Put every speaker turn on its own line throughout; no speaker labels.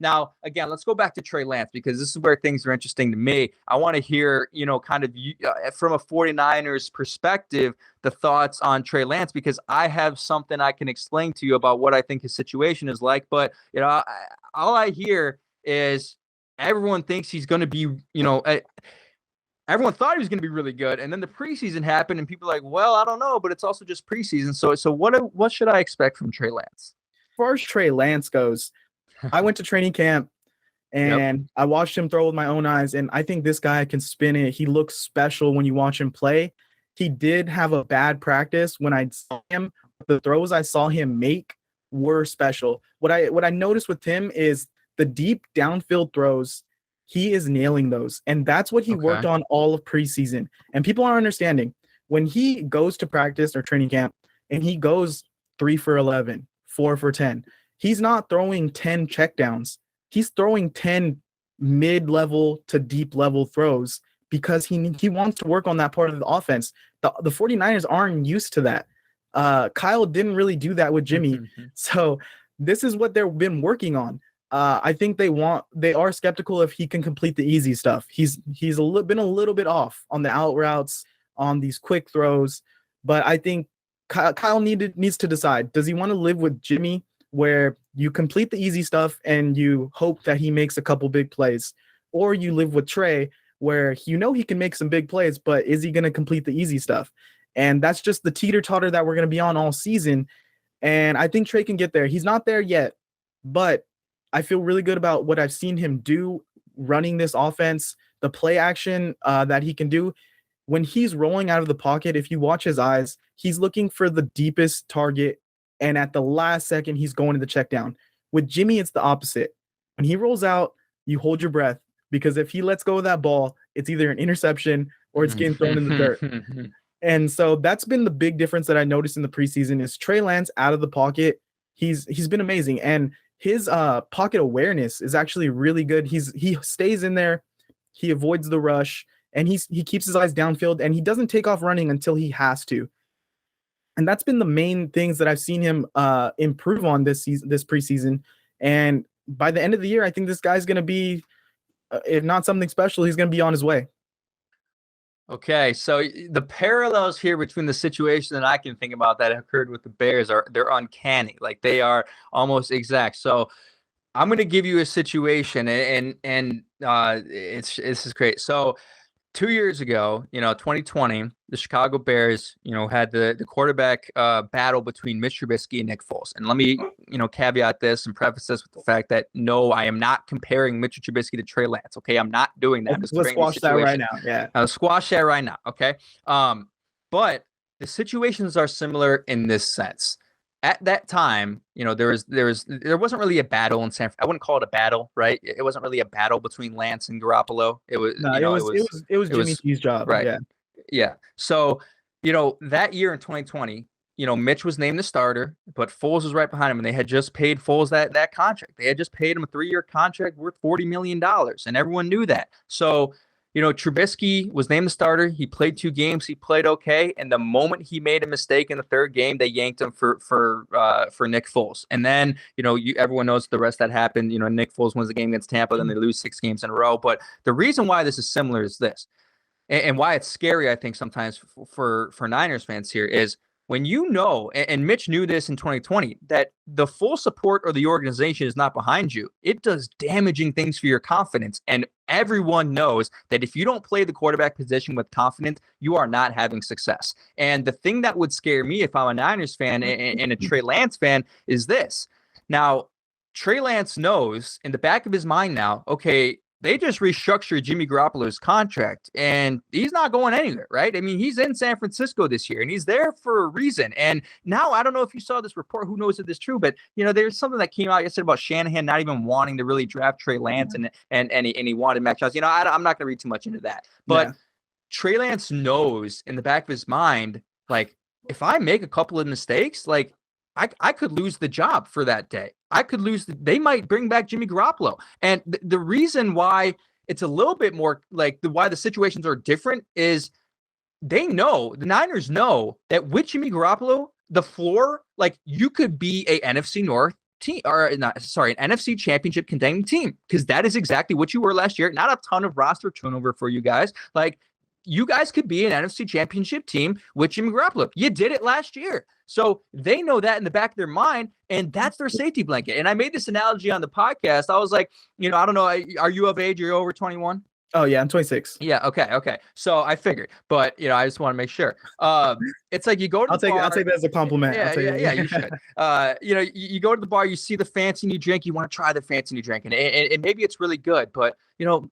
Now, again, let's go back to Trey Lance, because this is where things are interesting to me. I want to hear, kind of from a 49ers perspective, the thoughts on Trey Lance, because I have something I can explain to you about what I think his situation is like. But, all I hear is everyone thinks he's going to be, everyone thought he was going to be really good. And then the preseason happened and people are like, well, I don't know, but it's also just preseason. So what should I expect from Trey Lance?
As far as Trey Lance goes, I went to training camp and I watched him throw with my own eyes. And I think this guy can spin it. He looks special when you watch him play. He did have a bad practice when I saw him. The throws I saw him make were special. What I noticed with him is the deep downfield throws. He is nailing those. And that's what he worked on all of preseason. And people aren't understanding. When he goes to practice or training camp and he goes 3 for 11, 4 for 10, he's not throwing 10 checkdowns. He's throwing 10 mid-level to deep-level throws because he wants to work on that part of the offense. The 49ers aren't used to that. Kyle didn't really do that with Jimmy. So this is what they've been working on. I think they are skeptical if he can complete the easy stuff. He's been a little bit off on the out routes, on these quick throws, but I think Kyle needs to decide, does he want to live with Jimmy where you complete the easy stuff and you hope that he makes a couple big plays, or you live with Trey where he can make some big plays, but is he going to complete the easy stuff? And that's just the teeter-totter that we're going to be on all season. And I think Trey can get there. He's not there yet, but I feel really good about what I've seen him do running this offense, the play action that he can do. When he's rolling out of the pocket, if you watch his eyes, he's looking for the deepest target, and at the last second, he's going to the check down. With Jimmy, it's the opposite. When he rolls out, you hold your breath, because if he lets go of that ball, it's either an interception or it's getting thrown in the dirt. And so that's been the big difference that I noticed in the preseason is Trey Lance out of the pocket. He's been amazing. And his pocket awareness is actually really good. He stays in there, he avoids the rush, and he keeps his eyes downfield, and he doesn't take off running until he has to. And that's been the main things that I've seen him improve on this preseason. And by the end of the year, I think this guy's going to be, if not something special, he's going to be on his way.
Okay, so the parallels here between the situation that I can think about that occurred with the Bears they're uncanny. Like, they are almost exact. So I'm going to give you a situation, and this is great. So 2 years ago, 2020, the Chicago Bears, had the quarterback battle between Mitch Trubisky and Nick Foles. And let me, caveat this and preface this with the fact that, no, I am not comparing Mitch Trubisky to Trey Lance. Okay, I'm not doing that.
Let's squash that right now. Yeah,
I'll squash that right now. Okay, but the situations are similar in this sense. At that time, there wasn't really a battle in San Francisco. I wouldn't call it a battle, right? It wasn't really a battle between Lance and Garoppolo. It was
Jimmy G's job,
right? Yeah. So, that year in 2020, Mitch was named the starter, but Foles was right behind him, and they had just paid Foles that contract. They had just paid him a 3-year contract worth $40 million, and everyone knew that. So, Trubisky was named the starter. He played 2 games. He played okay. And the moment he made a mistake in the 3rd game, they yanked him for Nick Foles. And then, everyone knows the rest that happened. Nick Foles wins the game against Tampa, then they lose 6 games in a row. But the reason why this is similar is this, and why it's scary, I think, sometimes for Niners fans here is when and Mitch knew this in 2020, that the full support of the organization is not behind you, it does damaging things for your confidence. And everyone knows that if you don't play the quarterback position with confidence, you are not having success. And the thing that would scare me if I'm a Niners fan and a Trey Lance fan is this. Now, Trey Lance knows in the back of his mind now, okay, they just restructured Jimmy Garoppolo's contract, and he's not going anywhere, right? I mean, he's in San Francisco this year, and he's there for a reason. And now, I don't know if you saw this report, who knows if this is true, but, there's something that came out yesterday about Shanahan not even wanting to really draft Trey Lance, and he wanted Mac Jones. I'm not going to read too much into that. But Trey Lance knows in the back of his mind, like, if I make a couple of mistakes, like, I could lose the job for that day. I could lose. They might bring back Jimmy Garoppolo. And the reason why it's a little bit more like why the situations are different is the Niners know that with Jimmy Garoppolo, the floor, like, you could be a NFC North team, or not, sorry, an NFC championship contending team, because that is exactly what you were last year. Not a ton of roster turnover for you guys. Like, you guys could be an NFC championship team with Jimmy Garoppolo. You did it last year. So they know that in the back of their mind, and that's their safety blanket. And I made this analogy on the podcast. I was like, I don't know, are you of age? Are you over 21?
Oh, yeah, I'm 26.
Yeah, okay. So I figured, but I just want to make sure. It's like you go to the bar.
I'll take that as a compliment.
Yeah, you should. You go to the bar, you see the fancy new drink, you want to try the fancy new drink, and maybe it's really good, but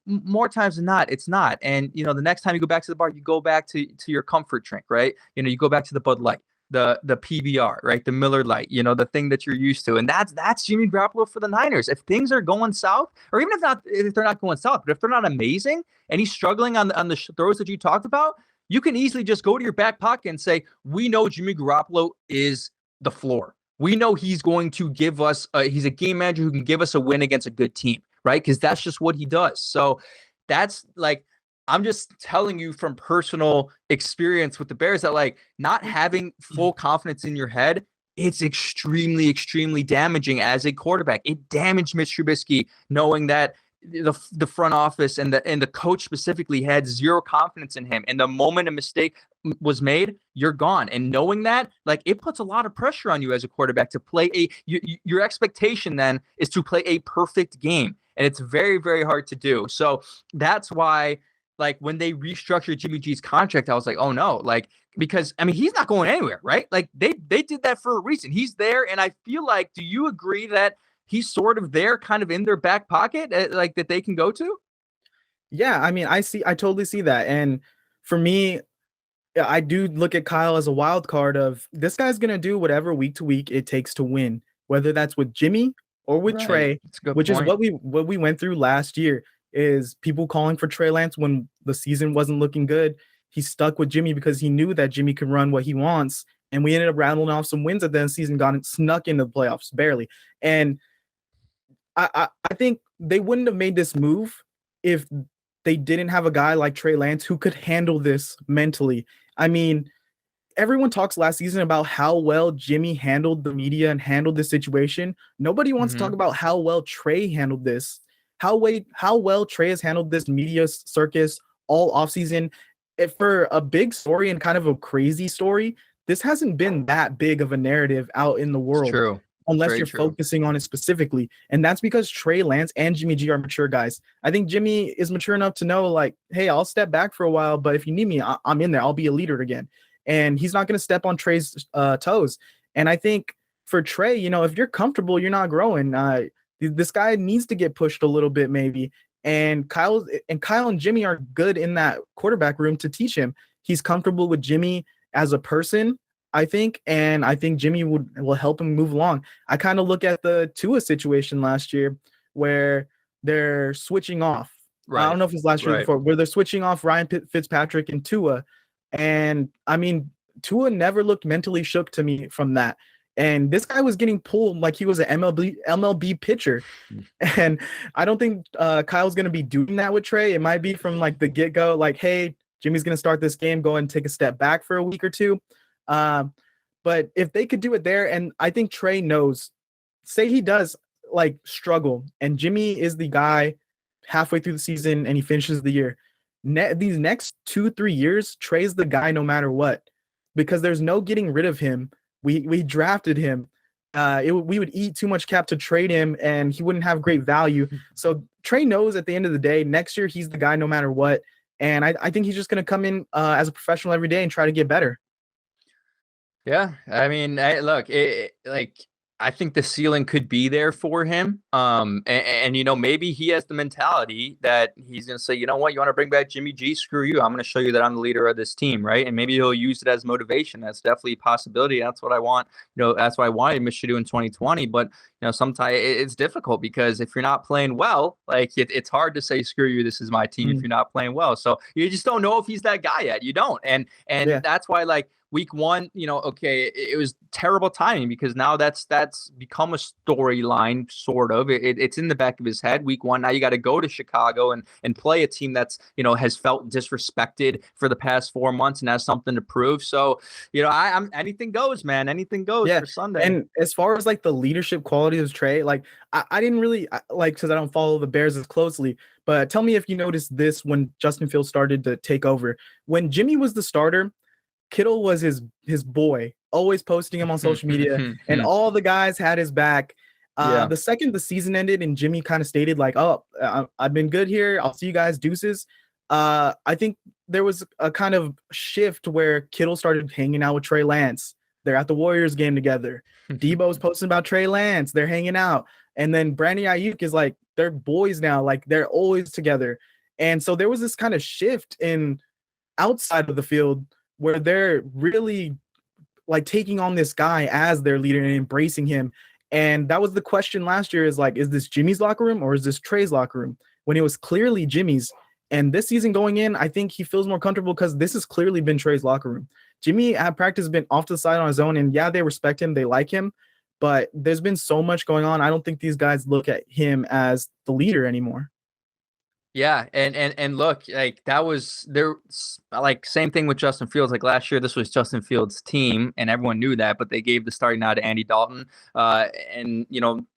more times than not, it's not. And the next time you go back to the bar, you go back to your comfort drink, right? You go back to the Bud Light, the PBR, right? The Miller Lite, the thing that you're used to. And that's Jimmy Garoppolo for the Niners. If things are going south, or even if they're not going south, but if they're not amazing and he's struggling on the throws that you talked about, you can easily just go to your back pocket and say, we know Jimmy Garoppolo is the floor. We know he's going to give us, he's a game manager who can give us a win against a good team, right? Because that's just what he does. So that's like, I'm just telling you from personal experience with the Bears that, like, not having full confidence in your head, it's extremely, extremely damaging as a quarterback. It damaged Mitch Trubisky knowing that the front office and the coach specifically had zero confidence in him. And the moment a mistake was made, you're gone. And knowing that, like, it puts a lot of pressure on you as a quarterback to play your expectation then is to play a perfect game. And it's very, very hard to do. So that's why, like, when they restructured Jimmy G's contract, I was like, oh no, like, because he's not going anywhere, right? Like, they did that for a reason. He's there. And I feel like, do you agree that he's sort of there, kind of in their back pocket, like, that they can go to?
Yeah, I totally see that. And for me, I do look at Kyle as a wild card of, this guy's going to do whatever week to week it takes to win, whether that's with Jimmy or with Trey, which is what we went through last year, is people calling for Trey Lance when the season wasn't looking good. He stuck with Jimmy because he knew that Jimmy could run what he wants. And we ended up rattling off some wins at the end of the season, snuck into the playoffs barely. And I think they wouldn't have made this move if they didn't have a guy like Trey Lance who could handle this mentally. Everyone talks last season about how well Jimmy handled the media and handled this situation. Nobody wants to talk about how well Trey handled this. How well Trey has handled this media circus all offseason. For a big story and kind of a crazy story, this hasn't been that big of a narrative out in the world.
It's true.
Unless you're focusing on it specifically. And that's because Trey Lance and Jimmy G are mature guys. I think Jimmy is mature enough to know, like, hey, I'll step back for a while, but if you need me, I'm in there. I'll be a leader again. And he's not going to step on Trey's toes. And I think for Trey, if you're comfortable, you're not growing. This guy needs to get pushed a little bit maybe. And Kyle and Jimmy are good in that quarterback room to teach him. He's comfortable with Jimmy as a person, I think, and I think Jimmy will help him move along. I kind of look at the Tua situation last year where they're switching off. Right. I don't know if it's last year before, where they're switching off Ryan Fitzpatrick and Tua. And Tua never looked mentally shook to me from that. And this guy was getting pulled like he was an MLB pitcher. And I don't think Kyle's going to be doing that with Trey. It might be from like the get-go, like, hey, Jimmy's going to start this game, go and take a step back for a week or two. But if they could do it there, and I think Trey knows, say he does like struggle and Jimmy is the guy halfway through the season and he finishes the year. These next 2-3 years, Trey's the guy no matter what, because there's no getting rid of him. We drafted him. We would eat too much cap to trade him and he wouldn't have great value. So Trey knows at the end of the day, next year, he's the guy no matter what. And I think he's just going to come in as a professional every day and try to get better.
Yeah, I think the ceiling could be there for him. And maybe he has the mentality that he's going to say, you know what, you want to bring back Jimmy G? Screw you. I'm going to show you that I'm the leader of this team, right? And maybe he'll use it as motivation. That's definitely a possibility. That's what I want. That's what I wanted Mitch to do in 2020. But, sometimes it's difficult because if you're not playing well, like it's hard to say, screw you, this is my team if you're not playing well. So you just don't know if he's that guy yet. You don't. And that's why, like, week one, okay, it was terrible timing because now that's become a storyline, sort of. It's in the back of his head. Week one, now you got to go to Chicago and play a team that's, has felt disrespected for the past 4 months and has something to prove. So, I'm anything goes, man. Anything goes for Sunday.
And as far as like the leadership qualities of Trey, like I didn't really like, because I don't follow the Bears as closely, but tell me if you noticed this when Justin Fields started to take over. When Jimmy was the starter, Kittle was his boy, always posting him on social media, and all the guys had his back. The second the season ended and Jimmy kind of stated like, "Oh, I've been good here. I'll see you guys, deuces." I think there was a kind of shift where Kittle started hanging out with Trey Lance. They're at the Warriors game together. Debo's posting about Trey Lance. They're hanging out. And then Brandon Ayuk is like, they're boys now. Like, they're always together. And so there was this kind of shift in outside of the field where they're really like taking on this guy as their leader and embracing him. And that was the question last year, is like, is this Jimmy's locker room or is this Trey's locker room? When it was clearly Jimmy's. And this season going in, I think he feels more comfortable because this has clearly been Trey's locker room. Jimmy at practice has been off to the side on his own, and they respect him, they like him, but there's been so much going on. I don't think these guys look at him as the leader anymore.
Yeah, and look, like that was there, like same thing with Justin Fields. Like last year, this was Justin Fields' team, and everyone knew that, but they gave the starting nod to Andy Dalton. And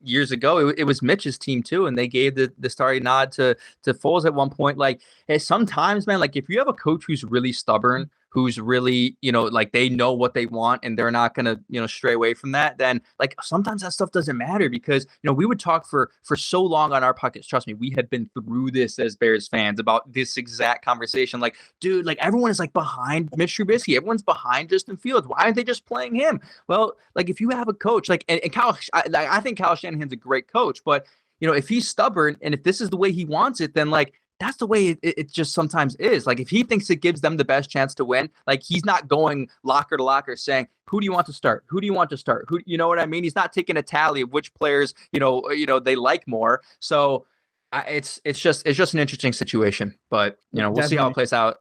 years ago, it was Mitch's team too, and they gave the starting nod to Foles at one point. Like, hey, sometimes, man, like if you have a coach who's really stubborn, who's really, like they know what they want and they're not going to, stray away from that, then like sometimes that stuff doesn't matter because, we would talk for so long on our podcast. Trust me, we have been through this as Bears fans about this exact conversation. Like, dude, like everyone is like behind Mitch Trubisky. Everyone's behind Justin Fields. Why aren't they just playing him? Well, like if you have a coach like, and Kyle, I think Kyle Shanahan's a great coach, but if he's stubborn and if this is the way he wants it, then like, that's the way it just sometimes is. Like if he thinks it gives them the best chance to win, like he's not going locker to locker saying, who do you want to start? Who do you want to start? Who, you know what I mean? He's not taking a tally of which players, they like more. So it's just an interesting situation, but we'll see how it plays out.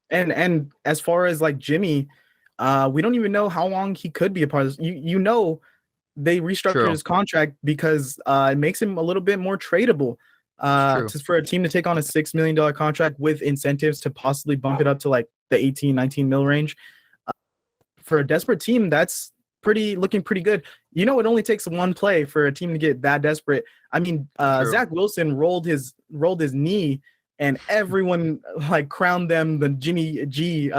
And as far as like Jimmy, we don't even know how long he could be a part of this. They restructured his contract because it makes him a little bit more tradable. For a team to take on a $6 million contract with incentives to possibly bump it up to like the 18-19 mil range, for a desperate team, that's looking pretty good. It only takes one play for a team to get that desperate. I mean, Zach Wilson rolled his knee, and everyone like crowned them the Jimmy G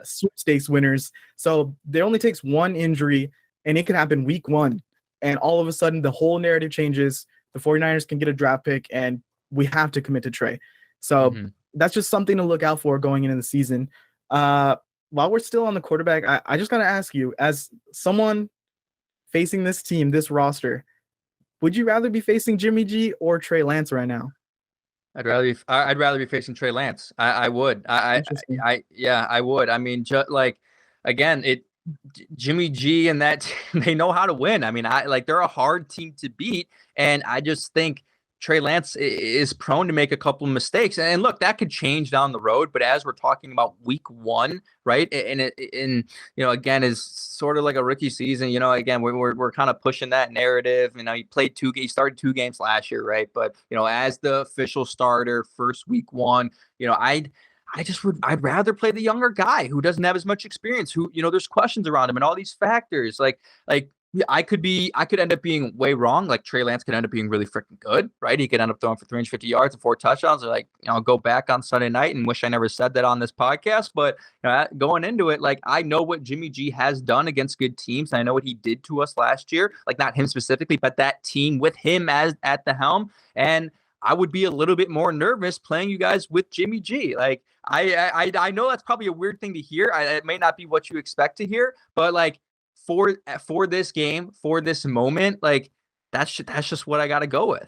sweepstakes winners. So there only takes one injury, and it could happen week one, and all of a sudden the whole narrative changes. The 49ers can get a draft pick, and we have to commit to Trey. So that's just something to look out for going into the season. While we're still on the quarterback, I just got to ask you, as someone facing this team, this roster, would you rather be facing Jimmy G or Trey Lance right now?
I'd rather be facing Trey Lance. I would. I would. I mean, again, Jimmy G and that they know how to win. I mean, they're a hard team to beat, and I just think Trey Lance is prone to make a couple of mistakes. And look, that could change down the road. But as we're talking about week one, right? And again, is sort of like a rookie season. Again, we're kind of pushing that narrative. He started 2 games last year, right? But as the official starter, first week one, I'd rather play the younger guy who doesn't have as much experience, who, there's questions around him and all these factors. Like I could end up being way wrong. Like Trey Lance could end up being really freaking good, right? He could end up throwing for 350 yards and 4 touchdowns. Or I'll go back on Sunday night and wish I never said that on this podcast. But going into it, like I know what Jimmy G has done against good teams. And I know what he did to us last year. Like not him specifically, but that team with him as at the helm. And I would be a little bit more nervous playing you guys with Jimmy G. Like I know that's probably a weird thing to hear. It may not be what you expect to hear, but like for this game, for this moment, like that's just what I got to go with.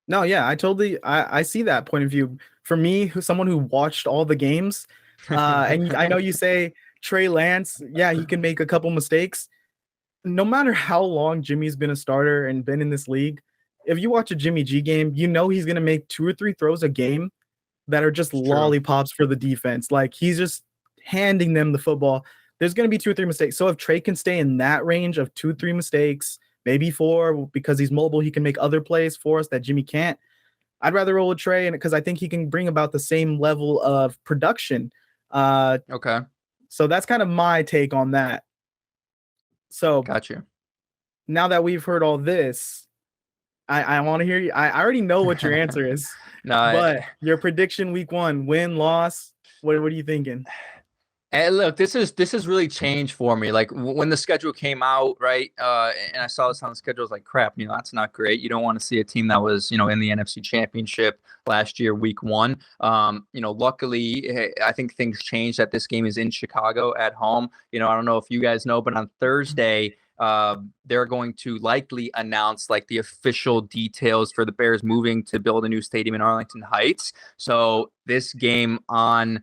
No, yeah, I see that point of view. For me, someone who watched all the games, and I know you say Trey Lance, yeah, he can make a couple mistakes. No matter how long Jimmy's been a starter and been in this league, if you watch a Jimmy G game, he's going to make 2 or 3 throws a game that are just lollipops for the defense. Like he's just handing them the football, there's going to be 2 or 3 mistakes. So if Trey can stay in that range of 2 or 3 mistakes, maybe 4, because he's mobile, he can make other plays for us that Jimmy can't. I'd rather roll with Trey, and because I think he can bring about the same level of production.
Okay.
So that's kind of my take on that. So
Gotcha.
Now that we've heard all this, I want to hear you. I already know what your answer is. But your prediction week 1, win, loss, what are you thinking?
And look, this has really changed for me. Like when the schedule came out, right? And I saw this on the schedule, I was like, crap, that's not great. You don't want to see a team that was, in the NFC Championship last year, week 1. Luckily, I think things changed that this game is in Chicago at home. I don't know if you guys know, but on Thursday, they're going to likely announce like the official details for the Bears moving to build a new stadium in Arlington Heights. So this game on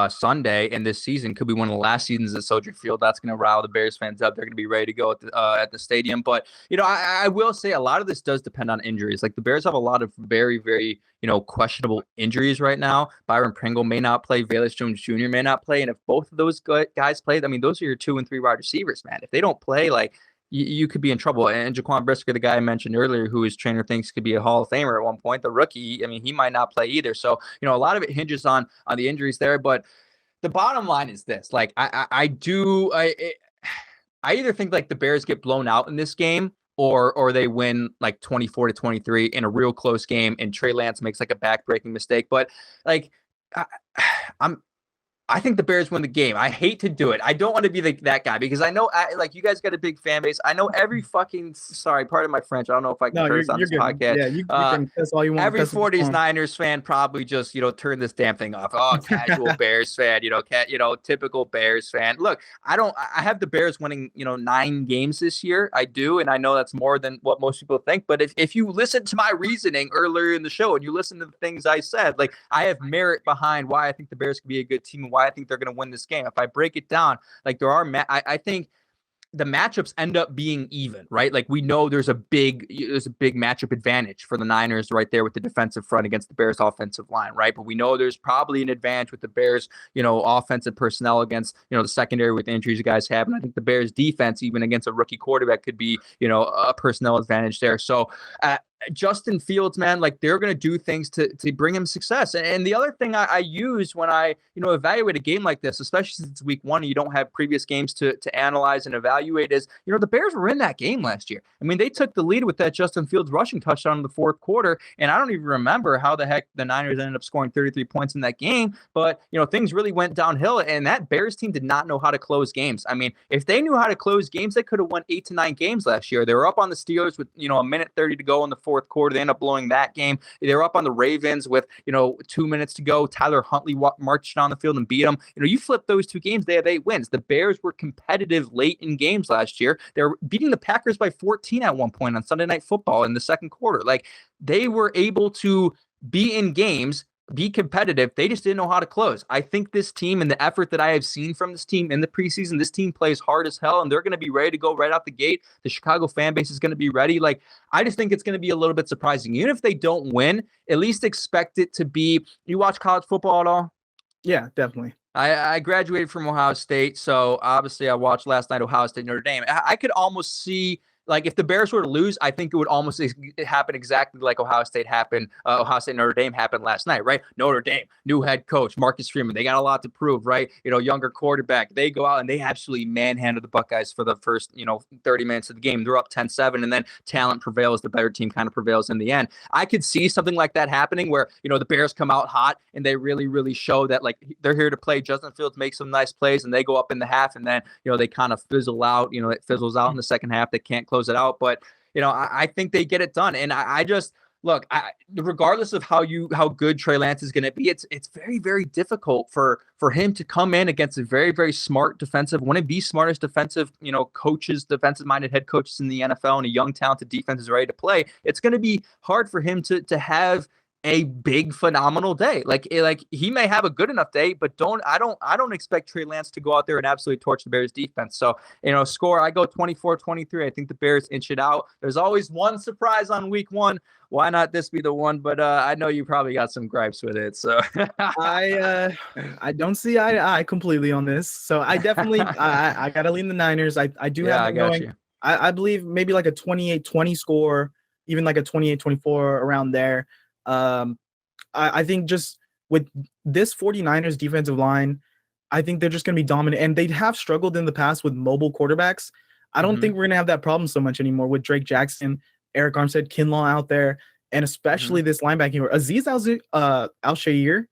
Sunday and this season could be one of the last seasons at Soldier Field. That's going to rile the Bears fans up. They're going to be ready to go at the stadium. But I will say a lot of this does depend on injuries. Like the Bears have a lot of very, very questionable injuries right now. Byron Pringle may not play. Velus Jones Jr. may not play. And if both of those guys play, I mean, those are your 2 and 3 wide receivers, man. If they don't play, like you could be in trouble. And Jaquan Brisker, the guy I mentioned earlier, who his trainer thinks could be a Hall of Famer at one point, the rookie, I mean, he might not play either. So, a lot of it hinges on the injuries there. But the bottom line is this: like, I either think like the Bears get blown out in this game, or they win like 24-23 in a real close game, and Trey Lance makes like a back-breaking mistake. But like, I think the Bears win the game. I hate to do it. I don't want to be that guy because I know, like, you guys got a big fan base. I know every fucking, sorry, pardon my French. I don't know if I can curse on this podcast.
Yeah, you can cuss all you want.
Every 49ers fan probably just, turn this damn thing off. Oh, casual Bears fan, typical Bears fan. Look, I have the Bears winning, 9 games this year. I do. And I know that's more than what most people think. But if you listen to my reasoning earlier in the show and you listen to the things I said, like, I have merit behind why I think the Bears could be a good team and why I think they're going to win this game. If I break it down, like there are, I think the matchups end up being even, right? Like we know there's a big matchup advantage for the Niners right there with the defensive front against the Bears offensive line, right? But we know there's probably an advantage with the Bears, offensive personnel against, the secondary with injuries you guys have. And I think the Bears defense, even against a rookie quarterback, could be, a personnel advantage there. So, Justin Fields, man, like they're going to do things to bring him success. And the other thing I use when I, evaluate a game like this, especially since it's week 1 and you don't have previous games to analyze and evaluate is, the Bears were in that game last year. I mean, they took the lead with that Justin Fields rushing touchdown in the 4th quarter. And I don't even remember how the heck the Niners ended up scoring 33 points in that game. But, things really went downhill. And that Bears team did not know how to close games. I mean, if they knew how to close games, they could have won 8 to 9 games last year. They were up on the Steelers with, a minute 30 to go in the 4th quarter. They end up blowing that game. They were up on the Ravens with, 2 minutes to go. Tyler Huntley marched on the field and beat them. You flip those 2 games, they have 8 wins. The Bears were competitive late in games last year. They were beating the Packers by 14 at one point on Sunday Night Football in the 2nd quarter. Like they were able to be in games, be competitive. They just didn't know how to close. I think this team and the effort that I have seen from this team in the preseason, this team plays hard as hell, and they're going to be ready to go right out the gate. The Chicago fan base is going to be ready. Like, I just think it's going to be a little bit surprising. Even if they don't win, at least expect it to be. You watch college football at all?
Yeah, definitely.
I graduated from Ohio State, so obviously I watched last night Ohio State Notre Dame. I could almost see, like, if the Bears were to lose, I think it would almost happen exactly like Ohio State Notre Dame happened last night, right? Notre Dame, new head coach, Marcus Freeman. They got a lot to prove, right? Younger quarterback. They go out and they absolutely manhandled the Buckeyes for the first, 30 minutes of the game. They're up 10-7, and then talent prevails. The better team kind of prevails in the end. I could see something like that happening where, the Bears come out hot and they really, really show that, like, they're here to play. Justin Fields makes some nice plays and they go up in the half, and then, they kind of fizzle out. It fizzles out in the second half. They can't close it out. But, I think they get it done. And I just look, regardless of how good Trey Lance is going to be, it's very, very difficult for him to come in against a very, very smart defensive, one of the smartest defensive, coaches, defensive-minded head coaches in the NFL, and a young, talented defense is ready to play. It's going to be hard for him to have a big phenomenal day. Like he may have a good enough day, but I don't expect Trey Lance to go out there and absolutely torch the Bears defense. So, score, I go 24-23. I think the Bears inch it out. There's always one surprise on week 1. Why not this be the one? But I know you probably got some gripes with it. So
I don't see eye to eye completely on this. So I definitely I gotta lean the Niners. I do have them going.
You.
I believe maybe like a 28-20 score, even like a 28-24 around there. I think just with this 49ers defensive line, I think they're just going to be dominant. And they have struggled in the past with mobile quarterbacks. I don't think we're going to have that problem so much anymore with Drake Jackson, Eric Armstead, Kinlaw out there, and especially this linebacking. Azeez Al-Shaair,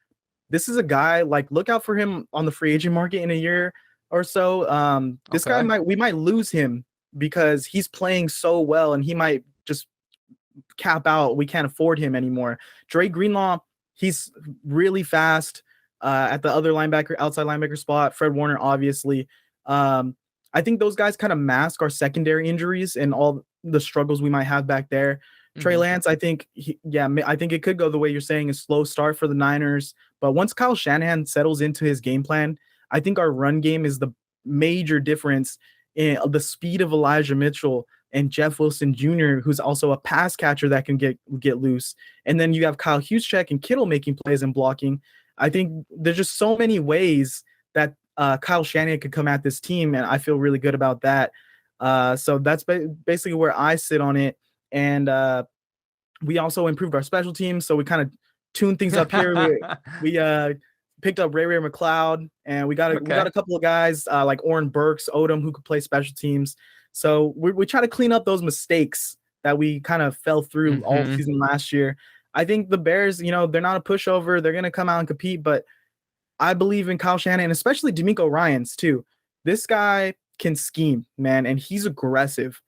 this is a guy, like, look out for him on the free agent market in a year or so. This guy we might lose him because he's playing so well and he might just cap out. We can't afford him anymore. Dre Greenlaw, he's really fast at the other outside linebacker spot. Fred Warner, obviously. I think those guys kind of mask our secondary injuries and all the struggles we might have back there. Trey Lance, I think, I think it could go the way you're saying, a slow start for the Niners. But once Kyle Shanahan settles into his game plan, I think our run game is the major difference in the speed of Elijah Mitchell and Jeff Wilson Jr., who's also a pass catcher that can get loose. And then you have Kyle Juszczyk and Kittle making plays and blocking. I think there's just so many ways that Kyle Shanahan could come at this team, and I feel really good about that. So that's basically where I sit on it. And we also improved our special teams, so we kind of tuned things up here. We picked up Ray McLeod, and we got a couple of guys like Oren Burks, Odom, who could play special teams. So we try to clean up those mistakes that we kind of fell through all season last year. I think the Bears, they're not a pushover. They're going to come out and compete, but I believe in Kyle Shanahan, especially D'Amico Ryans too. This guy can scheme, man, and he's aggressive.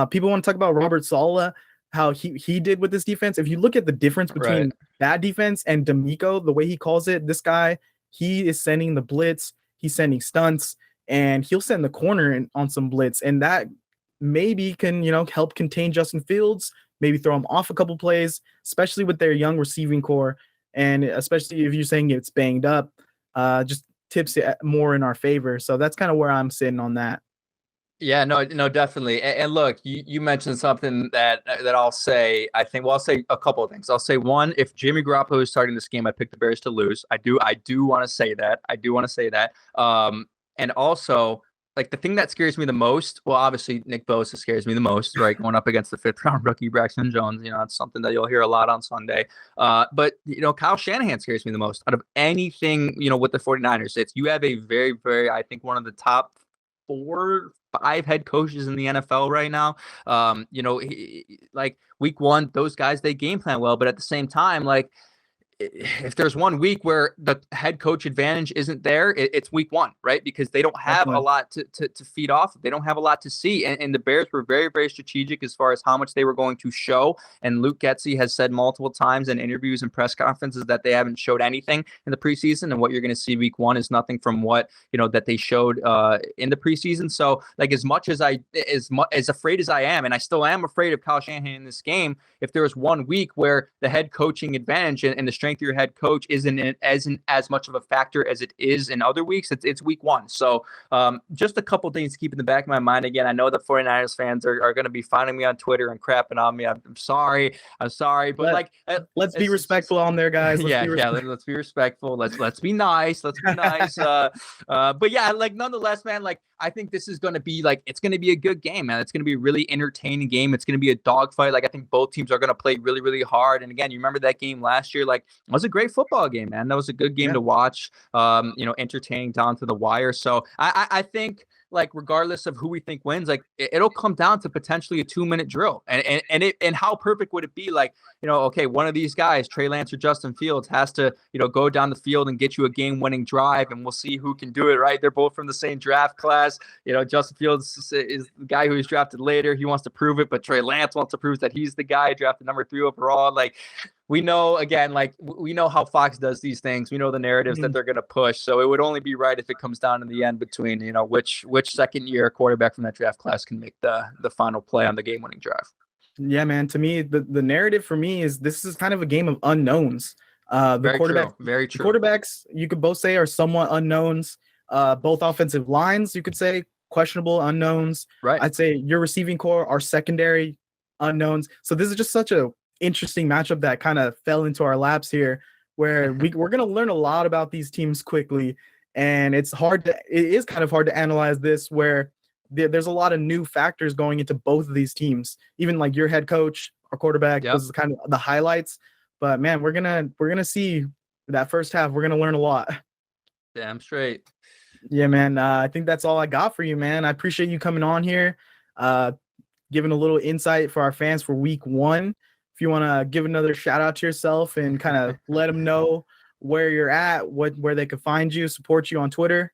People want to talk about Robert Saleh, how he did with this defense. If you look at the difference between that defense and D'Amico, the way he calls it, this guy, he is sending the blitz, he's sending stunts, and he'll send the corner on some blitz, and that maybe can help contain Justin Fields, maybe throw him off a couple plays, especially with their young receiving core, and especially if you're saying it's banged up, just tips it more in our favor. So that's kind of where I'm sitting on that.
Yeah, no, definitely. And look, you mentioned something that I'll say. I'll say a couple of things. I'll say one, if Jimmy Garoppolo is starting this game, I pick the Bears to lose. I do want to say that. And also, like, the thing that scares me the most, well, obviously Nick Bosa scares me the most, right? Going up against the 5th-round rookie Braxton Jones, it's something that you'll hear a lot on Sunday. But Kyle Shanahan scares me the most out of anything, with the 49ers. You have a very, very, I think, one of the top 4-5 head coaches in the NFL right now. Like week 1, those guys, they game plan well, but at the same time, like, if there's one week where the head coach advantage isn't there, it's week 1, right? Because they don't have a lot to feed off. They don't have a lot to see. And the Bears were very, very strategic as far as how much they were going to show. And Luke Getsy has said multiple times in interviews and press conferences that they haven't showed anything in the preseason. And what you're going to see week 1 is nothing from what, that they showed in the preseason. So, like, as afraid as I am, and I still am afraid of Kyle Shanahan in this game, if there was one week where the head coaching advantage and the strength of your head coach isn't as much of a factor as it is in other weeks, it's week 1. So just a couple things to keep in the back of my mind. Again, I know the 49ers fans are going to be finding me on Twitter and crapping on me. I'm sorry, but
let's be respectful on there, guys.
Let's be respectful. Let's be nice. But yeah, like, nonetheless, man, like, I think this is going to be it's going to be a good game, man. It's going to be a really entertaining game. It's going to be a dogfight. Like, I think both teams are going to play really, really hard. And again, you remember that game last year? Like, it was a great football game, man. That was a good game to watch. Entertaining down to the wire. So I think, like, regardless of who we think wins, like, it'll come down to potentially a 2-minute drill. And how perfect would it be? Like, okay, one of these guys, Trey Lance or Justin Fields, has to, go down the field and get you a game-winning drive, and we'll see who can do it, right? They're both from the same draft class. Justin Fields is the guy who was drafted later. He wants to prove it, but Trey Lance wants to prove that he's the guy drafted number 3 overall. Like, we know, again, like, we know how Fox does these things. We know the narratives that they're going to push. So it would only be right if it comes down in the end between, which second-year quarterback from that draft class can make the final play on the game-winning drive.
Yeah, man. To me, the narrative for me is this is kind of a game of unknowns.
Very true. Very
The
true.
quarterbacks you could both say are somewhat unknowns. Both offensive lines you could say questionable unknowns.
Right.
I'd say your receiving core are secondary unknowns. So this is just such a interesting matchup that kind of fell into our laps here, where we're gonna learn a lot about these teams quickly, and it is kind of hard to analyze this where there's a lot of new factors going into both of these teams. Even like your head coach, our quarterback,
Yep.
those are kind of the highlights. But man, we're gonna see that first half. We're gonna learn a lot.
Damn straight.
Yeah, man. I think that's all I got for you, man. I appreciate you coming on here, giving a little insight for our fans for week 1. If you want to give another shout out to yourself and kind of let them know where you're at, where they could find you, support you on Twitter.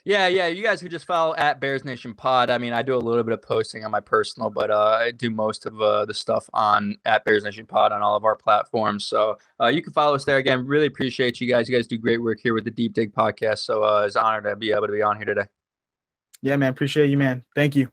Yeah. You guys could just follow at Bears Nation Pod. I mean, I do a little bit of posting on my personal, but I do most of the stuff on at Bears Nation Pod on all of our platforms. So you can follow us there. Again, really appreciate you guys. You guys do great work here with the Deep Dig podcast. So it's an honor to be able to be on here today.
Yeah, man. Appreciate you, man. Thank you.